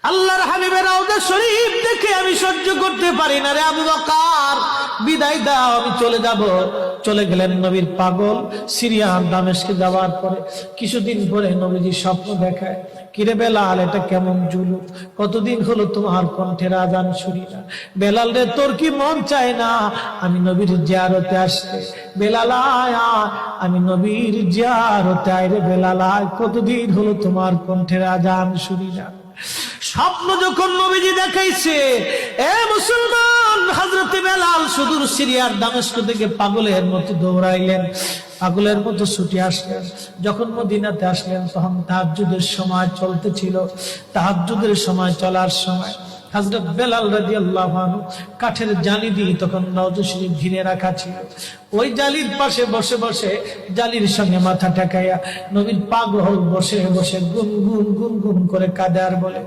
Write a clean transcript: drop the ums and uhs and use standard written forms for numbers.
আল্লাহর হাবিবের রওজা শরীফ দেখে আমি সহ্য করতে পারি না রে আবু বকর, বিদায় দাও, আমি চলে যাব। চলে গেলেন নবীর পাগল। সিরিয়ার দামেস্কে যাওয়ার পরে কিছুদিন পরে নবীজি স্বপ্ন দেখায়, কিরে বেলাল, এটা কেমন জুলুম, কতদিন হলো তোমার কণ্ঠের আজান শুনি না। বেলাল রে, তোর কি মন চায় না আমি নবীর জিয়ারতে আসতে? বেলাল আয়, আমি নবীর জিয়ারতে আয় রে বেলাল আয়, কতদিন হলো তোমার কণ্ঠের আজান শুনি না। স্বপ্ন যখন নবীজি দেখাইছে, এ মুসলমান, হযরতে বেলাল সুদূর সিরিয়ার দামেস্ক থেকে পাগলের মতো দৌড়াইলেন, পাগলের মতো ছুটে আসলেন। যখন মদিনাতে আসলেন তখন তাহাজ্জুদের সময় চলতেছিল। তাহাজ্জুদের সময় চলার সময় হযরত বেলাল রাদিয়াল্লাহু আনহু কাঠের জালি দিয়ে তখন রওজা শরীফ ঘিরে রাখা ছিল। ওই জালির পাশে বসে বসে জালির সঙ্গে মাথা ঠেকাইয়া নবীর পাগল বসে বসে গুনগুন গুনগুন করে কাঁদে আর বলে,